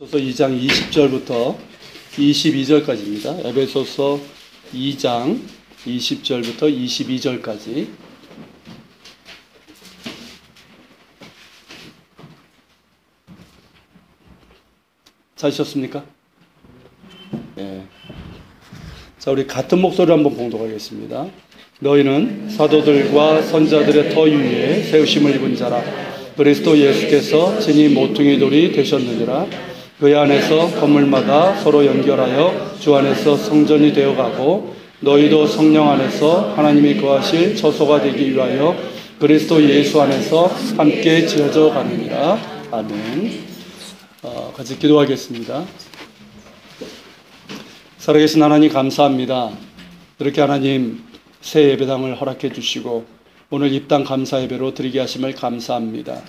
에베소서 2장 20절부터 22절까지입니다. 에베소서 2장 20절부터 22절까지. 찾으셨습니까? 네. 자, 우리 같은 목소리로 한번 봉독하겠습니다. 너희는 사도들과 선자들의 터 위에 세우심을 입은 자라. 그리스도 예수께서 진히 모퉁이 돌이 되셨느니라. 그 안에서 건물마다 서로 연결하여 주 안에서 성전이 되어가고 너희도 성령 안에서 하나님이 거하실 처소가 되기 위하여 그리스도 예수 안에서 함께 지어져 가느니라. 아멘. 같이 기도하겠습니다. 살아계신 하나님 감사합니다. 이렇게 하나님 새 예배당을 허락해 주시고 오늘 입당 감사 예배로 드리게 하심을 감사합니다.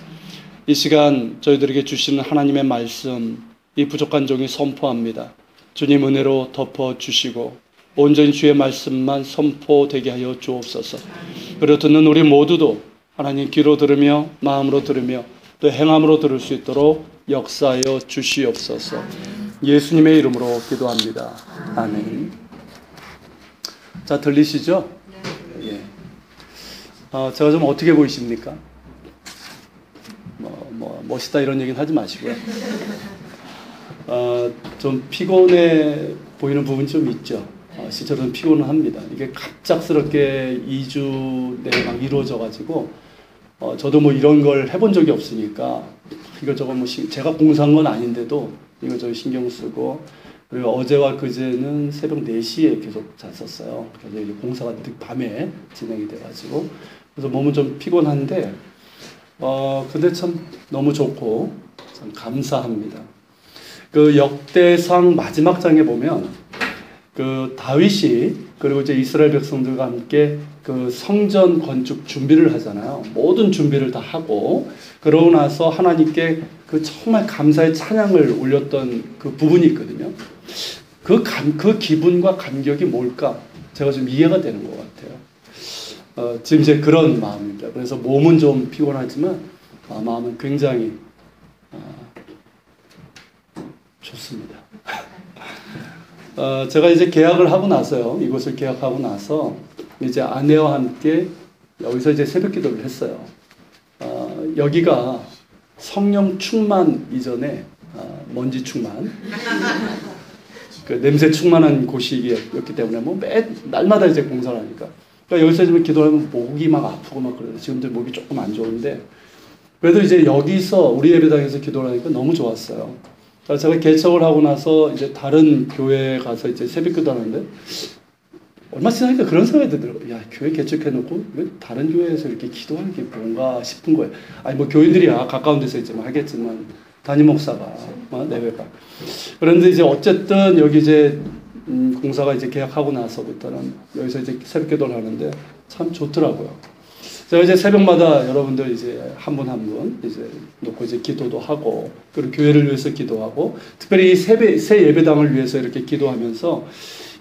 이 시간 저희들에게 주시는 하나님의 말씀 이 부족한 종이 선포합니다. 주님 은혜로 덮어주시고 온전히 주의 말씀만 선포되게 하여 주옵소서. 그리고 듣는 우리 모두도 하나님 귀로 들으며 마음으로 들으며 또 행함으로 들을 수 있도록 역사하여 주시옵소서. 예수님의 이름으로 기도합니다. 아멘. 자, 들리시죠? 예. 제가 좀 어떻게 보이십니까? 멋있다 이런 얘기는 하지 마시고요. 좀 피곤해 보이는 부분이 좀 있죠. 실제로는 피곤은 합니다. 이게 갑작스럽게 2주 내에 막 이루어져가지고, 저도 뭐 이런 걸 해본 적이 없으니까, 이것저것 뭐 제가 공사한 건 아닌데도 이것저것 신경 쓰고, 그리고 어제와 그제는 새벽 4시에 계속 잤었어요. 그래서 이제 공사가 밤에 진행이 돼가지고, 그래서 몸은 좀 피곤한데, 근데 참 너무 좋고, 참 감사합니다. 그 역대상 마지막 장에 보면 그 다윗이 그리고 이제 이스라엘 백성들과 함께 그 성전 건축 준비를 하잖아요. 모든 준비를 다 하고 그러고 나서 하나님께 그 정말 감사의 찬양을 올렸던 그 부분이 있거든요. 그 기분과 감격이 뭘까? 제가 좀 이해가 되는 것 같아요. 지금 이제 그런 마음입니다. 그래서 몸은 좀 피곤하지만 마음은 굉장히 좋습니다. 제가 이제 계약을 하고 나서요. 이곳을 계약하고 나서 이제 아내와 함께 여기서 이제 새벽 기도를 했어요. 여기가 성령 충만 이전에 먼지 충만, 그 냄새 충만한 곳이었기 때문에 뭐 날마다 이제 공사를 하니까. 그러니까 여기서 좀 기도하면 목이 막 아프고 막 그래요. 지금도 목이 조금 안 좋은데 그래도 이제 여기서 우리 예배당에서 기도를 하니까 너무 좋았어요. 제가 개척을 하고 나서 이제 다른 교회에 가서 이제 새벽 기도 하는데 얼마 지나니까 그런 생각이 들더라고요. 야, 교회 개척해놓고 왜 다른 교회에서 이렇게 기도하는 게 뭔가 싶은 거예요. 아니, 뭐 교인들이야 가까운 데서 있지만 하겠지만 담임 목사가 내외가. 그런데 이제 어쨌든 여기 이제 공사가 이제 계약하고 나서부터는 여기서 이제 새벽 기도를 하는데 참 좋더라고요. 제가 이제 새벽마다 여러분들 이제 한 분 한 분 이제 놓고 이제 기도도 하고 그리고 교회를 위해서 기도하고 특별히 새 예배당을 위해서 이렇게 기도하면서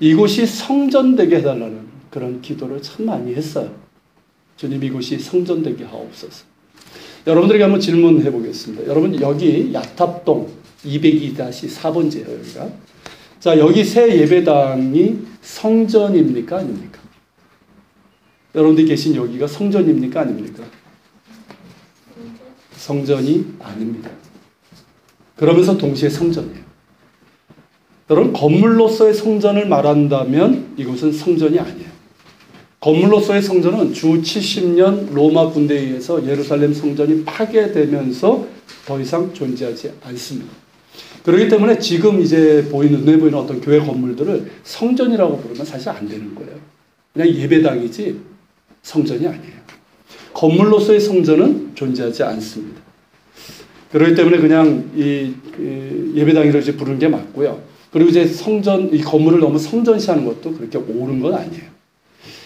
이곳이 성전되게 해달라는 그런 기도를 참 많이 했어요. 주님 이곳이 성전되게 하옵소서. 여러분들에게 한번 질문해 보겠습니다. 여러분 여기 야탑동 202-4번지예요 여기가. 자 여기 새 예배당이 성전입니까 아닙니까? 여러분들이 계신 여기가 성전입니까 아닙니까? 성전이 아닙니다. 그러면서 동시에 성전이에요. 여러분 건물로서의 성전을 말한다면 이곳은 성전이 아니에요. 건물로서의 성전은 주 70년 로마 군대에 의해서 예루살렘 성전이 파괴되면서 더 이상 존재하지 않습니다. 그렇기 때문에 지금 이제 눈에 보이는 어떤 교회 건물들을 성전이라고 부르면 사실 안 되는 거예요. 그냥 예배당이지 성전이 아니에요. 건물로서의 성전은 존재하지 않습니다. 그렇기 때문에 그냥 이 예배당이라고 이제 부르는 게 맞고요. 그리고 이제 이 건물을 너무 성전시하는 것도 그렇게 옳은 건 아니에요.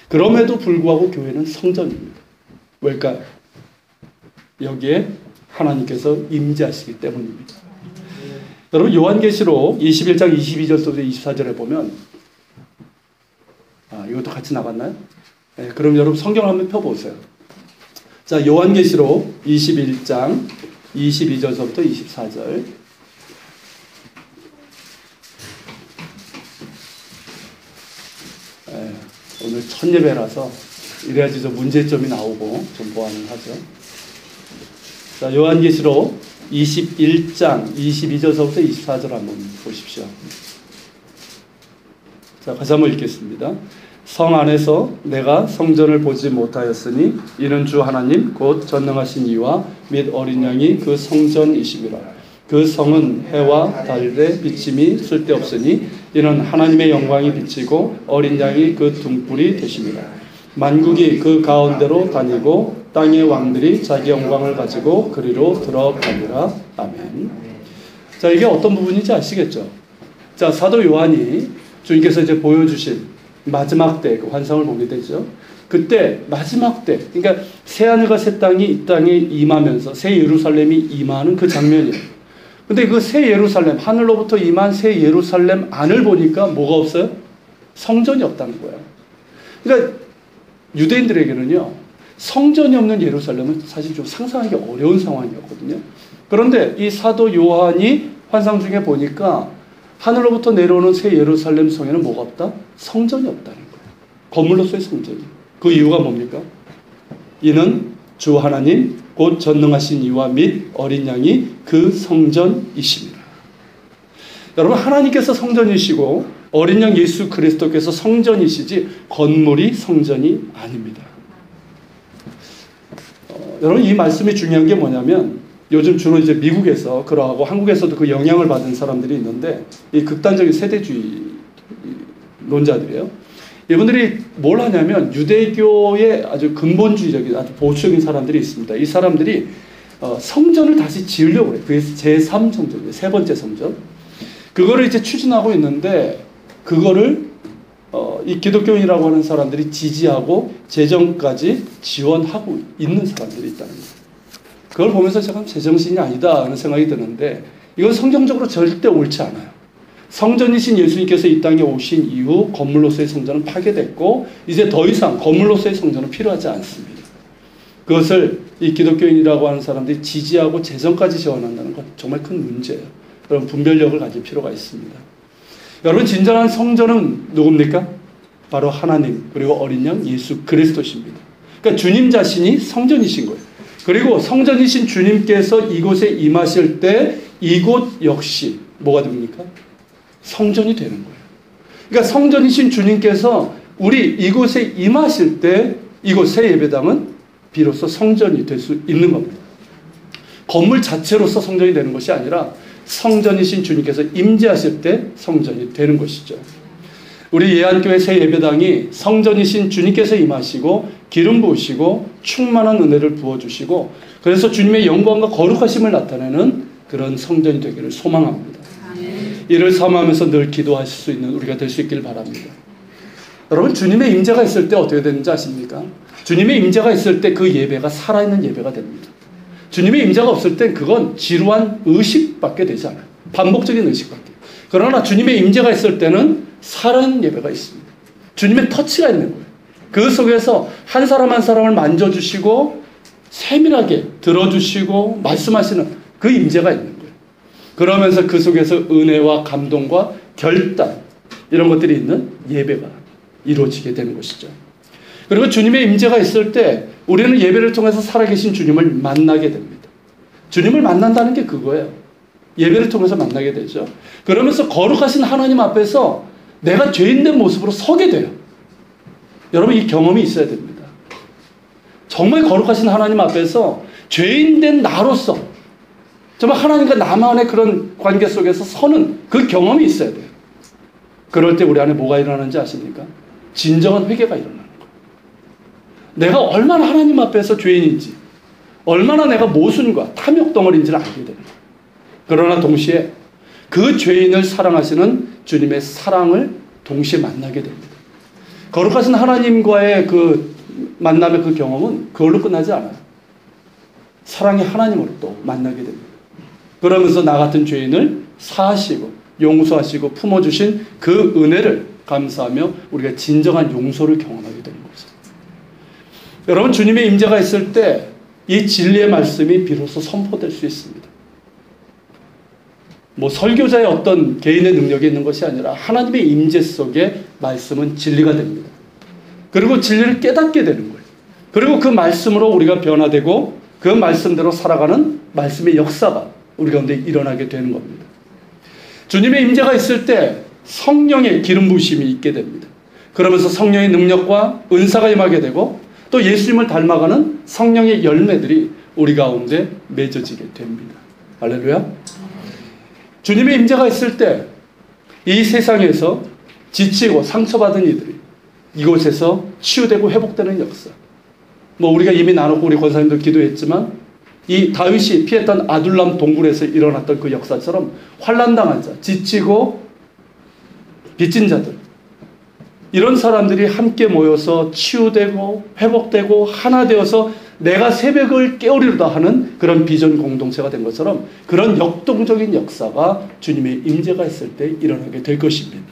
그럼에도 불구하고 교회는 성전입니다. 왜일까요? 여기에 하나님께서 임재하시기 때문입니다. 여러분 요한계시록 21장 22절부터 24절에 보면 이것도 같이 나갔나요? 네, 그럼 여러분 성경을 한번 펴보세요. 자, 요한계시록 21장 22절부터 24절. 오늘 첫 예배라서 이래야지 좀 문제점이 나오고 좀 보완을 하죠. 자, 요한계시록 21장 22절서부터 24절 한번 보십시오. 자, 다시 한번 읽겠습니다. 성 안에서 내가 성전을 보지 못하였으니 이는 주 하나님 곧 전능하신 이와 및 어린 양이 그 성전이시니라. 그 성은 해와 달의 비침이 쓸데없으니 이는 하나님의 영광이 비치고 어린 양이 그 등불이 되십니다. 만국이 그 가운데로 다니고 땅의 왕들이 자기 영광을 가지고 그리로 들어가니라. 아멘. 자, 이게 어떤 부분인지 아시겠죠? 자, 사도 요한이 주님께서 이제 보여주신 마지막 때 그 환상을 보게 되죠. 그때 마지막 때, 그러니까 새 하늘과 새 땅이 이 땅에 임하면서 새 예루살렘이 임하는 그 장면이에요. 근데 그 새 예루살렘, 하늘로부터 임한 새 예루살렘 안을 보니까 뭐가 없어요? 성전이 없다는 거예요. 그러니까 유대인들에게는요, 성전이 없는 예루살렘은 사실 좀 상상하기 어려운 상황이었거든요. 그런데 이 사도 요한이 환상 중에 보니까 하늘로부터 내려오는 새 예루살렘 성에는 뭐가 없다? 성전이 없다는 거예요. 건물로서의 성전이. 그 이유가 뭡니까? 이는 주 하나님 곧 전능하신 이와 및 어린 양이 그 성전이십니다. 여러분, 하나님께서 성전이시고 어린 양 예수 그리스도께서 성전이시지 건물이 성전이 아닙니다. 여러분, 이 말씀이 중요한 게 뭐냐면 요즘 주로 이제 미국에서 그러하고 한국에서도 그 영향을 받은 사람들이 있는데 이 극단적인 세대주의 논자들이에요. 이분들이 뭘 하냐면 유대교의 아주 근본주의적인 아주 보수적인 사람들이 있습니다. 이 사람들이 성전을 다시 지으려고 그래요. 그게 제3성전이에요. 세 번째 성전. 그거를 이제 추진하고 있는데 그거를 이 기독교인이라고 하는 사람들이 지지하고 재정까지 지원하고 있는 사람들이 있다는 거예요. 그걸 보면서 제가 제정신이 아니다 하는 생각이 드는데 이건 성경적으로 절대 옳지 않아요. 성전이신 예수님께서 이 땅에 오신 이후 건물로서의 성전은 파괴됐고 이제 더 이상 건물로서의 성전은 필요하지 않습니다. 그것을 이 기독교인이라고 하는 사람들이 지지하고 재정까지 지원한다는 건 정말 큰 문제예요. 여러분, 분별력을 가질 필요가 있습니다. 여러분, 진정한 성전은 누굽니까? 바로 하나님 그리고 어린 양 예수 그리스도십니다. 그러니까 주님 자신이 성전이신 거예요. 그리고 성전이신 주님께서 이곳에 임하실 때 이곳 역시 뭐가 됩니까? 성전이 되는 거예요. 그러니까 성전이신 주님께서 우리 이곳에 임하실 때 이곳 새 예배당은 비로소 성전이 될 수 있는 겁니다. 건물 자체로서 성전이 되는 것이 아니라 성전이신 주님께서 임재하실 때 성전이 되는 것이죠. 우리 예안교회 새 예배당이 성전이신 주님께서 임하시고 기름 부으시고 충만한 은혜를 부어주시고 그래서 주님의 영광과 거룩하심을 나타내는 그런 성전이 되기를 소망합니다. 이를 삼하면서 늘 기도하실 수 있는 우리가 될 수 있길 바랍니다. 여러분, 주님의 임재가 있을 때 어떻게 되는지 아십니까? 주님의 임재가 있을 때 그 예배가 살아있는 예배가 됩니다. 주님의 임재가 없을 땐 그건 지루한 의식밖에 되지 않아요. 반복적인 의식밖에. 그러나 주님의 임재가 있을 때는 살아있는 예배가 있습니다. 주님의 터치가 있는 거예요. 그 속에서 한 사람 한 사람을 만져주시고 세밀하게 들어주시고 말씀하시는 그 임재가 있는 거예요. 그러면서 그 속에서 은혜와 감동과 결단 이런 것들이 있는 예배가 이루어지게 되는 것이죠. 그리고 주님의 임재가 있을 때 우리는 예배를 통해서 살아계신 주님을 만나게 됩니다. 주님을 만난다는 게 그거예요. 예배를 통해서 만나게 되죠. 그러면서 거룩하신 하나님 앞에서 내가 죄인된 모습으로 서게 돼요. 여러분, 이 경험이 있어야 됩니다. 정말 거룩하신 하나님 앞에서 죄인된 나로서 정말 하나님과 나만의 그런 관계 속에서 서는 그 경험이 있어야 돼요. 그럴 때 우리 안에 뭐가 일어나는지 아십니까? 진정한 회개가 일어나는 거예요. 내가 얼마나 하나님 앞에서 죄인인지, 얼마나 내가 모순과 탐욕 덩어리인지를 알게 되는 거예요. 그러나 동시에 그 죄인을 사랑하시는 주님의 사랑을 동시에 만나게 됩니다. 거룩하신 하나님과의 그 만남의 그 경험은 그걸로 끝나지 않아요. 사랑의 하나님으로 또 만나게 됩니다. 그러면서 나 같은 죄인을 사하시고 용서하시고 품어주신 그 은혜를 감사하며 우리가 진정한 용서를 경험하게 되는 거죠. 여러분, 주님의 임재가 있을 때 이 진리의 말씀이 비로소 선포될 수 있습니다. 뭐 설교자의 어떤 개인의 능력이 있는 것이 아니라 하나님의 임재 속에 말씀은 진리가 됩니다. 그리고 진리를 깨닫게 되는 거예요. 그리고 그 말씀으로 우리가 변화되고 그 말씀대로 살아가는 말씀의 역사가 우리 가운데 일어나게 되는 겁니다. 주님의 임재가 있을 때 성령의 기름 부으심이 있게 됩니다. 그러면서 성령의 능력과 은사가 임하게 되고 또 예수님을 닮아가는 성령의 열매들이 우리 가운데 맺어지게 됩니다. 할렐루야. 주님의 임재가 있을 때 이 세상에서 지치고 상처받은 이들이 이곳에서 치유되고 회복되는 역사. 우리가 이미 나누고 우리 권사님도 기도했지만 이 다윗이 피했던 아둘람 동굴에서 일어났던 그 역사처럼 환난당한 자, 지치고 빚진 자들, 이런 사람들이 함께 모여서 치유되고 회복되고 하나 되어서 내가 새벽을 깨우리로다 하는 그런 비전 공동체가 된 것처럼 그런 역동적인 역사가 주님의 임재가 있을 때 일어나게 될 것입니다.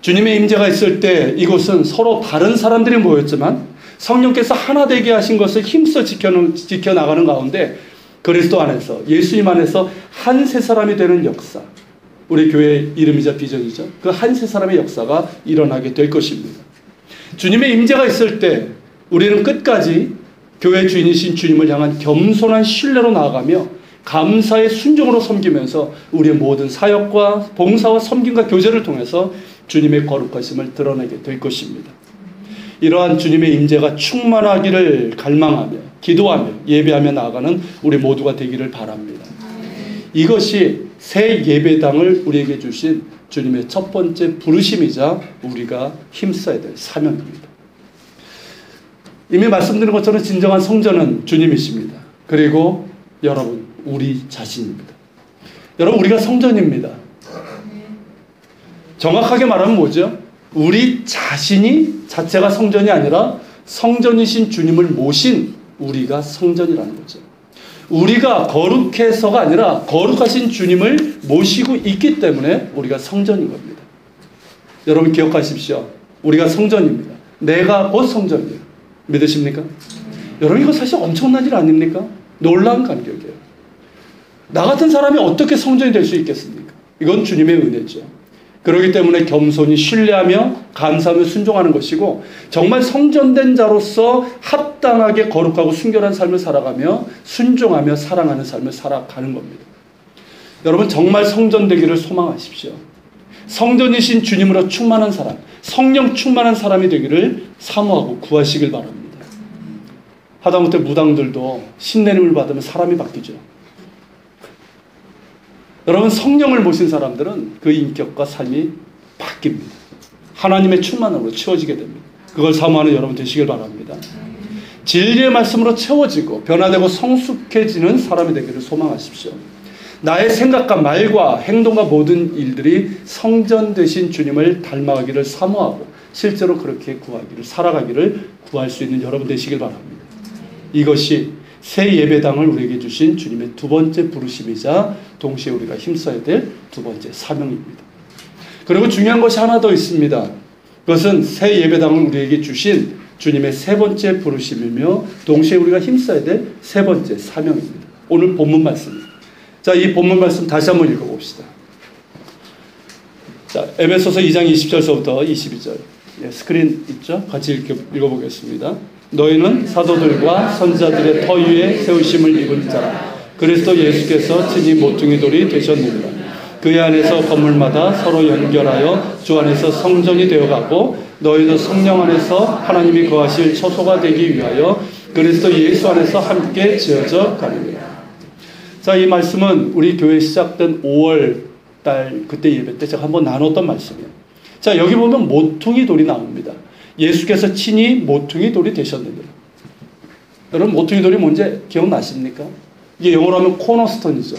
주님의 임재가 있을 때 이곳은 서로 다른 사람들이 모였지만 성령께서 하나 되게 하신 것을 힘써 지켜나가는 가운데 그리스도 안에서, 예수님 안에서 한 세 사람이 되는 역사, 우리 교회의 이름이자 비전이죠. 그 한 세 사람의 역사가 일어나게 될 것입니다. 주님의 임재가 있을 때 우리는 끝까지 교회 주인이신 주님을 향한 겸손한 신뢰로 나아가며 감사의 순종으로 섬기면서 우리의 모든 사역과 봉사와 섬김과 교제를 통해서 주님의 거룩하심을 드러내게 될 것입니다. 이러한 주님의 임재가 충만하기를 갈망하며 기도하며 예배하며 나아가는 우리 모두가 되기를 바랍니다. 이것이 새 예배당을 우리에게 주신 주님의 첫 번째 부르심이자 우리가 힘써야 될 사명입니다. 이미 말씀드린 것처럼 진정한 성전은 주님이십니다. 그리고 여러분, 우리 자신입니다. 여러분, 우리가 성전입니다. 정확하게 말하면 뭐죠? 우리 자체가 성전이 아니라 성전이신 주님을 모신 우리가 성전이라는 거죠. 우리가 거룩해서가 아니라 거룩하신 주님을 모시고 있기 때문에 우리가 성전인 겁니다. 여러분 기억하십시오. 우리가 성전입니다. 내가 곧 성전이에요. 믿으십니까? 여러분 이거 사실 엄청난 일 아닙니까? 놀라운 간격이에요. 나 같은 사람이 어떻게 성전이 될 수 있겠습니까? 이건 주님의 은혜죠. 그렇기 때문에 겸손히 신뢰하며 감사하며 순종하는 것이고 정말 성전된 자로서 합당하게 거룩하고 순결한 삶을 살아가며 순종하며 사랑하는 삶을 살아가는 겁니다. 여러분 정말 성전되기를 소망하십시오. 성전이신 주님으로 충만한 사람, 성령 충만한 사람이 되기를 사모하고 구하시길 바랍니다. 하다못해 무당들도 신내림을 받으면 사람이 바뀌죠. 여러분 성령을 모신 사람들은 그 인격과 삶이 바뀝니다. 하나님의 충만함으로 채워지게 됩니다. 그걸 사모하는 여러분 되시길 바랍니다. 진리의 말씀으로 채워지고 변화되고 성숙해지는 사람이 되기를 소망하십시오. 나의 생각과 말과 행동과 모든 일들이 성전 되신 주님을 닮아가기를 사모하고 실제로 그렇게 구하기를 살아가기를 구할 수 있는 여러분 되시길 바랍니다. 이것이 새 예배당을 우리에게 주신 주님의 두 번째 부르심이자 동시에 우리가 힘써야 될 두 번째 사명입니다. 그리고 중요한 것이 하나 더 있습니다. 그것은 새 예배당을 우리에게 주신 주님의 세 번째 부르심이며 동시에 우리가 힘써야 될 세 번째 사명입니다. 오늘 본문 말씀입니다. 자, 이 본문 말씀 다시 한번 읽어봅시다. 자, 에베소서 2장 20절서부터 22절. 예, 스크린 있죠? 같이 읽어보겠습니다. 너희는 사도들과 선지자들의 터 위에 세우심을 입은 자라. 그리스도 예수께서 친히 모퉁이 돌이 되셨느니라. 그의 안에서 건물마다 서로 연결하여 주 안에서 성전이 되어가고 너희도 성령 안에서 하나님이 거하실 처소가 되기 위하여 그리스도 예수 안에서 함께 지어져 가느니라. 자, 이 말씀은 우리 교회 시작된 5월 달 그때 예배 때 제가 한번 나눴던 말씀이에요. 자, 여기 보면 모퉁이 돌이 나옵니다. 예수께서 친히 모퉁이 돌이 되셨느니라. 여러분 모퉁이 돌이 뭔지 기억나십니까? 이게 영어로 하면 코너스톤이죠.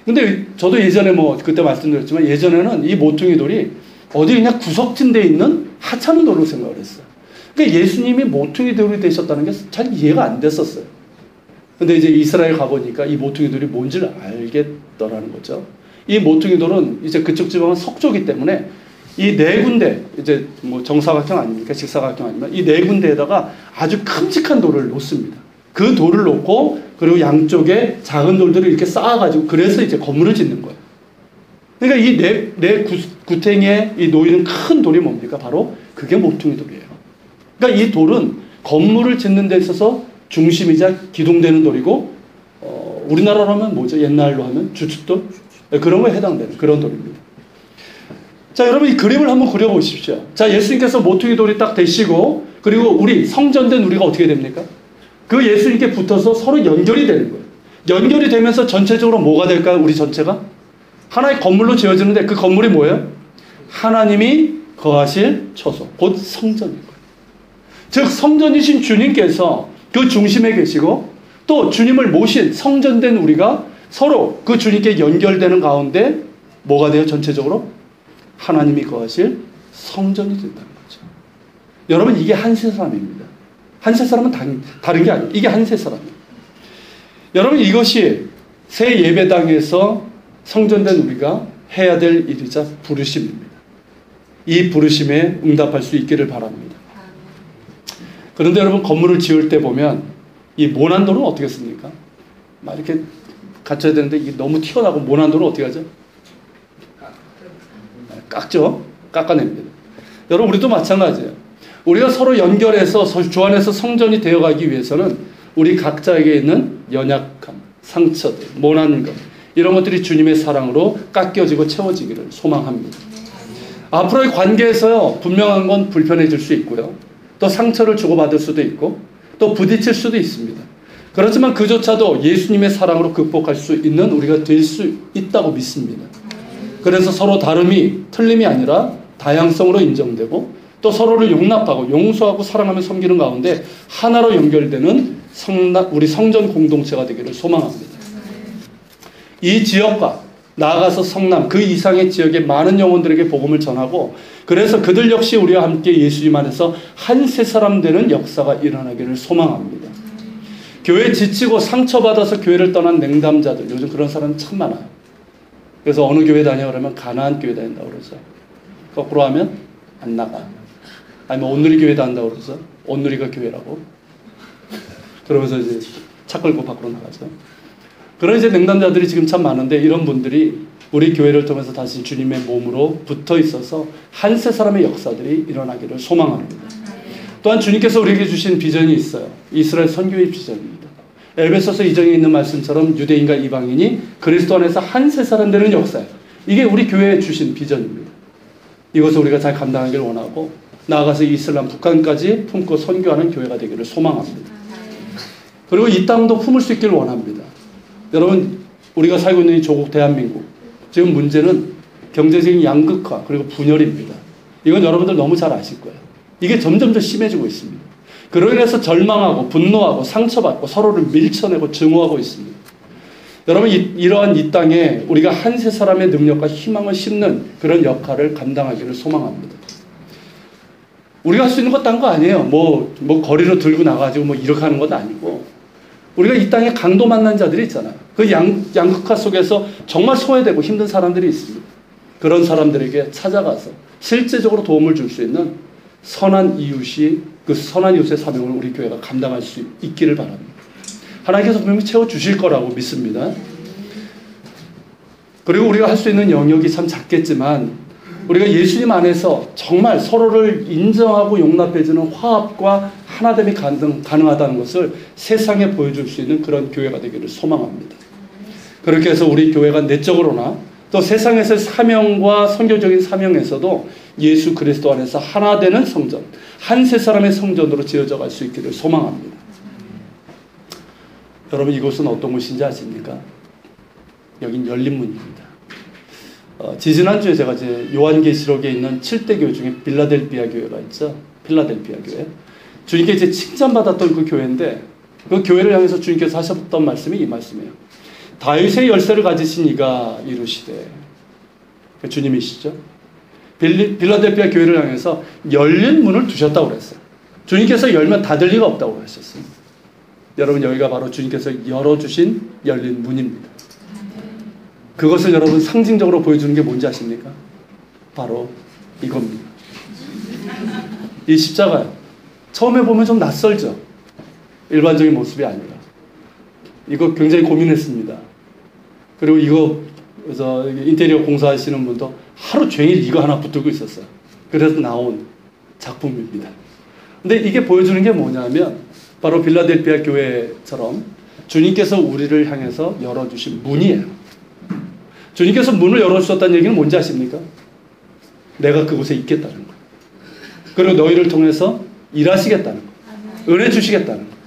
근데 저도 예전에 그때 말씀드렸지만 예전에는 이 모퉁이 돌이 어디 그냥 구석진 데 있는 하찮은 돌로 생각을 했어요. 그러니까 예수님이 모퉁이 돌이 되셨다는 게 잘 이해가 안 됐었어요. 근데 이제 이스라엘 가보니까 이 모퉁이 돌이 뭔지를 알겠더라는 거죠. 이 모퉁이 돌은 이제 그쪽 지방은 석조기 때문에 이 네 군데, 이제 정사각형 아닙니까? 직사각형 아니면 이 네 군데에다가 아주 큼직한 돌을 놓습니다. 그 돌을 놓고 그리고 양쪽에 작은 돌들을 이렇게 쌓아가지고 그래서 이제 건물을 짓는 거예요. 그러니까 이 네 구탱이에 이 놓이는 큰 돌이 뭡니까? 바로 그게 모퉁이 돌이에요. 그러니까 이 돌은 건물을 짓는 데 있어서 중심이자 기둥되는 돌이고, 우리나라로 하면 뭐죠? 옛날로 하면 주춧돌? 그런 거에 해당되는 그런 돌입니다. 자, 여러분 이 그림을 한번 그려보십시오. 자, 예수님께서 모퉁이 돌이 딱 되시고, 그리고 우리 성전된 우리가 어떻게 됩니까? 그 예수님께 붙어서 서로 연결이 되는 거예요. 연결이 되면서 전체적으로 뭐가 될까요? 우리 전체가? 하나의 건물로 지어지는데 그 건물이 뭐예요? 하나님이 거하실 처소, 곧 성전인 거예요. 즉 성전이신 주님께서 그 중심에 계시고, 또 주님을 모신 성전된 우리가 서로 그 주님께 연결되는 가운데 뭐가 돼요? 전체적으로 하나님이 거하실 성전이 된다는 거죠. 여러분 이게 한 세 사람입니다. 한 세 사람은 다른 게 아니에요. 이게 한 세 사람이에요. 여러분 이것이 새 예배당에서 성전된 우리가 해야 될 일이자 부르심입니다. 이 부르심에 응답할 수 있기를 바랍니다. 그런데 여러분 건물을 지을 때 보면 이 모난돌은 어떻게 씁니까? 막 이렇게 갖춰야 되는데 이게 너무 튀어나오고 모난돌은 어떻게 하죠? 깎죠? 깎아냅니다. 여러분 우리도 마찬가지예요. 우리가 서로 연결해서 주 안에서 성전이 되어가기 위해서는 우리 각자에게 있는 연약함, 상처들, 모난 것 이런 것들이 주님의 사랑으로 깎여지고 채워지기를 소망합니다. 앞으로의 관계에서요 분명한 건 불편해질 수 있고요. 또 상처를 주고받을 수도 있고 또 부딪힐 수도 있습니다. 그렇지만 그조차도 예수님의 사랑으로 극복할 수 있는 우리가 될 수 있다고 믿습니다. 그래서 서로 다름이 틀림이 아니라 다양성으로 인정되고 또 서로를 용납하고 용서하고 사랑하며 섬기는 가운데 하나로 연결되는 우리 성전 공동체가 되기를 소망합니다. 이 지역과 나아가서 성남 그 이상의 지역의 많은 영혼들에게 복음을 전하고 그래서 그들 역시 우리와 함께 예수님 안에서 한 세 사람 되는 역사가 일어나기를 소망합니다. 교회 지치고 상처받아서 교회를 떠난 냉담자들 요즘 그런 사람 참 많아요. 그래서 어느 교회 다녀 그러면 가나안 교회 다닌다고 그러죠. 거꾸로 하면 안 나가. 아니면 온누리 교회 다닌다고 그러죠. 온누리가 교회라고. 그러면서 이제 차 끌고 밖으로 나가죠. 그런 이제 냉담자들이 지금 참 많은데 이런 분들이 우리 교회를 통해서 다시 주님의 몸으로 붙어 있어서 한 세 사람의 역사들이 일어나기를 소망합니다. 또한 주님께서 우리에게 주신 비전이 있어요. 이스라엘 선교의 비전입니다. 에베소서 2장에 있는 말씀처럼 유대인과 이방인이 그리스도 안에서 한 세 사람 되는 역사예요. 이게 우리 교회에 주신 비전입니다. 이것을 우리가 잘 감당하기를 원하고 나아가서 이슬람 북한까지 품고 선교하는 교회가 되기를 소망합니다. 그리고 이 땅도 품을 수 있기를 원합니다. 여러분 우리가 살고 있는 이 조국 대한민국 지금 문제는 경제적인 양극화 그리고 분열입니다. 이건 여러분들 너무 잘 아실 거예요. 이게 점점 더 심해지고 있습니다. 그로 인해서 절망하고 분노하고 상처받고 서로를 밀쳐내고 증오하고 있습니다. 여러분 이러한 이 땅에 우리가 한 세 사람의 능력과 희망을 심는 그런 역할을 감당하기를 소망합니다. 우리가 할 수 있는 것 딴 거 아니에요. 뭐 거리로 들고 나가지고 뭐 이렇게 하는 것도 아니고 우리가 이 땅에 강도 만난 자들이 있잖아요. 그 양극화 속에서 정말 소외되고 힘든 사람들이 있습니다. 그런 사람들에게 찾아가서 실제적으로 도움을 줄 수 있는 선한 이웃이 그 선한 이웃의 사명을 우리 교회가 감당할 수 있기를 바랍니다. 하나님께서 분명히 채워주실 거라고 믿습니다. 그리고 우리가 할 수 있는 영역이 참 작겠지만 우리가 예수님 안에서 정말 서로를 인정하고 용납해주는 화합과 하나됨이 가능하다는 것을 세상에 보여줄 수 있는 그런 교회가 되기를 소망합니다. 그렇게 해서 우리 교회가 내적으로나 또 세상에서의 사명과 선교적인 사명에서도 예수 그리스도 안에서 하나 되는 성전, 한 세 사람의 성전으로 지어져 갈 수 있기를 소망합니다. 여러분 이곳은 어떤 곳인지 아십니까? 여긴 열린 문입니다. 지지난주에 제가 이제 요한계시록에 있는 7대 교회 중에 빌라델비아 교회가 있죠. 필라델피아 교회. 주님께 이제 칭찬받았던 그 교회인데 그 교회를 향해서 주님께서 하셨던 말씀이 이 말씀이에요. 다윗의 열쇠를 가지신 이가 이루시되 주님이시죠. 빌라델피아 교회를 향해서 열린 문을 두셨다고 그랬어요. 주님께서 열면 닫을 리가 없다고 하셨어요. 여러분 여기가 바로 주님께서 열어주신 열린 문입니다. 그것을 여러분 상징적으로 보여주는 게 뭔지 아십니까? 바로 이겁니다. 이 십자가요. 처음에 보면 좀 낯설죠. 일반적인 모습이 아니라. 이거 굉장히 고민했습니다. 그리고 이거 그래서 인테리어 공사하시는 분도 하루 종일 이거 하나 붙들고 있었어요. 그래서 나온 작품입니다. 근데 이게 보여주는 게 뭐냐면 바로 빌라델피아 교회처럼 주님께서 우리를 향해서 열어주신 문이에요. 주님께서 문을 열어주셨다는 얘기는 뭔지 아십니까? 내가 그곳에 있겠다는 거예요. 그리고 너희를 통해서 일하시겠다는 거예요. 은혜 주시겠다는 거예요.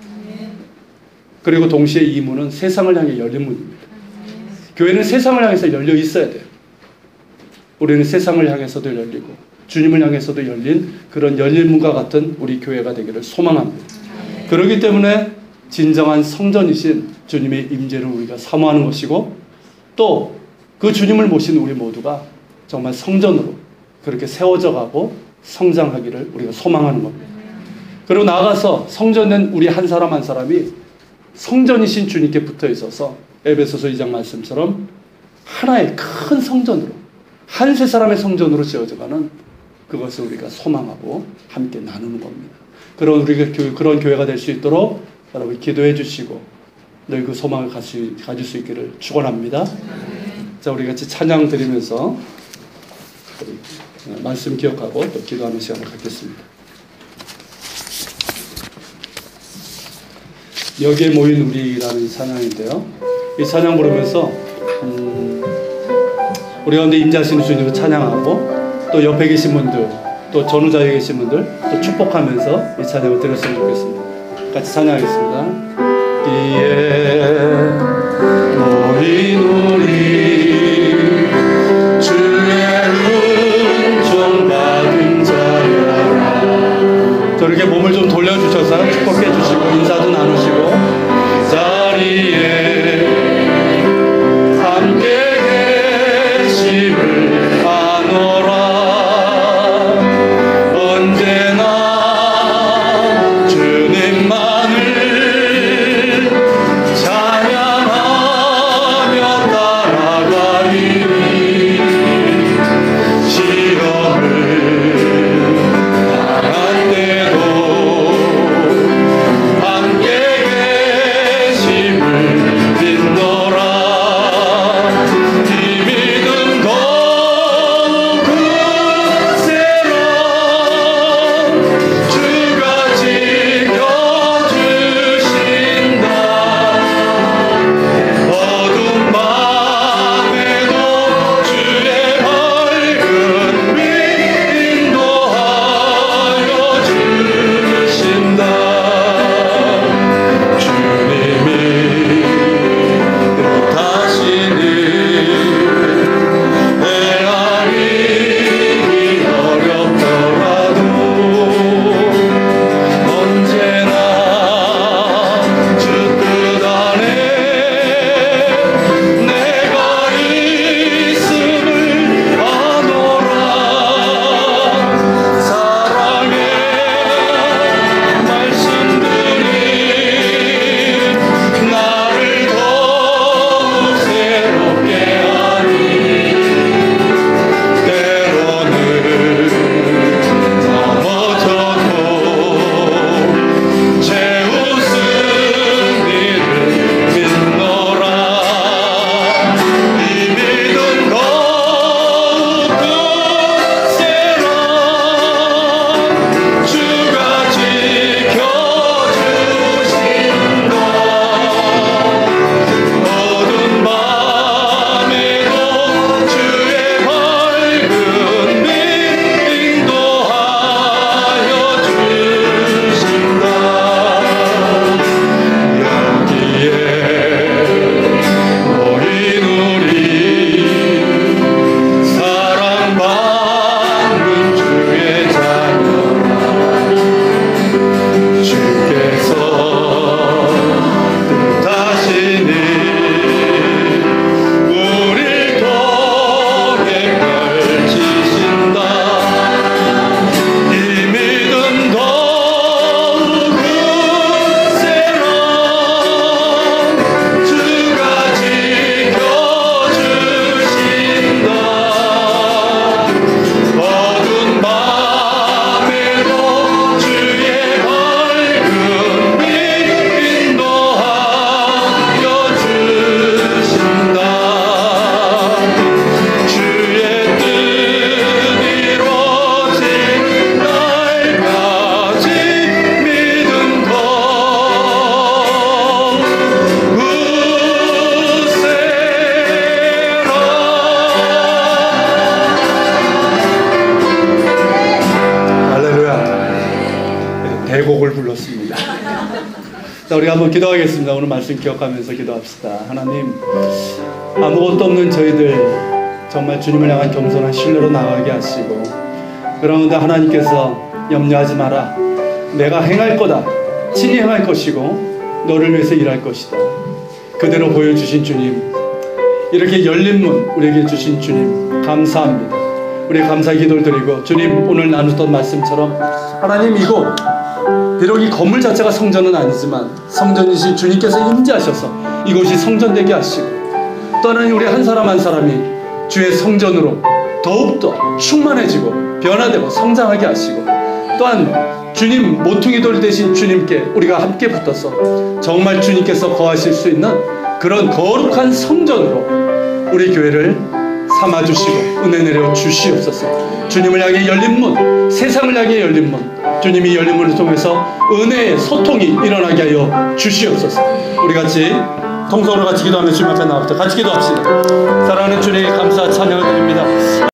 그리고 동시에 이 문은 세상을 향해 열린 문입니다. 교회는 세상을 향해서 열려 있어야 돼요. 우리는 세상을 향해서도 열리고 주님을 향해서도 열린 그런 열린 문과 같은 우리 교회가 되기를 소망합니다. 그렇기 때문에 진정한 성전이신 주님의 임재를 우리가 사모하는 것이고 또 그 주님을 모신 우리 모두가 정말 성전으로 그렇게 세워져 가고 성장하기를 우리가 소망하는 겁니다. 그리고 나아가서 성전된 우리 한 사람 한 사람이 성전이신 주님께 붙어 있어서 에베소서 2장 말씀처럼 하나의 큰 성전으로 한 세 사람의 성전으로 지어져가는 그것을 우리가 소망하고 함께 나누는 겁니다. 그런 우리가 그런 교회가 될 수 있도록 여러분 기도해 주시고 늘 그 소망을 가질 수 있기를 축원합니다. 자, 우리 같이 찬양 드리면서 말씀 기억하고 또 기도하는 시간을 갖겠습니다. 여기에 모인 우리라는 찬양인데요. 이 찬양 부르면서 우리 가운데 임재하시는 주님을 찬양하고 또 옆에 계신 분들 또 전후자에 계신 분들 또 축복하면서 이 찬양을 드렸으면 좋겠습니다. 같이 찬양하겠습니다. 이에 모인 우리 주의 은총 받은 자여라. 저렇게 몸을 좀 돌려주셔서 축복해 주시고 인사도 나누시고 자리에 함께 계심을 아노라. 언제나 주님만을 찬양하며 따라가리니 시험을 당한 때도 함께 계심을 믿노라. 이 믿음 자, 우리가 한번 기도하겠습니다. 오늘 말씀 기억하면서 기도합시다. 하나님, 아무것도 없는 저희들 정말 주님을 향한 겸손한 신뢰로 나가게 하시고, 그런데 하나님께서 염려하지 마라. 내가 행할 거다. 친히 행할 것이고 너를 위해서 일할 것이다. 그대로 보여주신 주님, 이렇게 열린 문 우리에게 주신 주님 감사합니다. 우리 감사 기도를 드리고, 주님 오늘 나누던 말씀처럼 하나님, 이곳 비록 이 건물 자체가 성전은 아니지만 성전이신 주님께서 임재하셔서 이곳이 성전되게 하시고, 또 하나님 우리 한 사람 한 사람이 주의 성전으로 더욱더 충만해지고 변화되고 성장하게 하시고, 또한 주님 모퉁이 돌 되신 주님께 우리가 함께 붙어서 정말 주님께서 거하실 수 있는 그런 거룩한 성전으로 우리 교회를 삼아주시고 은혜 내려 주시옵소서. 주님을 향해 열린 문, 세상을 향해 열린 문, 주님이 열린 문을 통해서 은혜의 소통이 일어나게 하여 주시옵소서. 우리 같이 통성으로 같이 기도하며 주님 앞에 나와서 같이 기도합시다. 사랑하는 주님, 감사 찬양을 드립니다.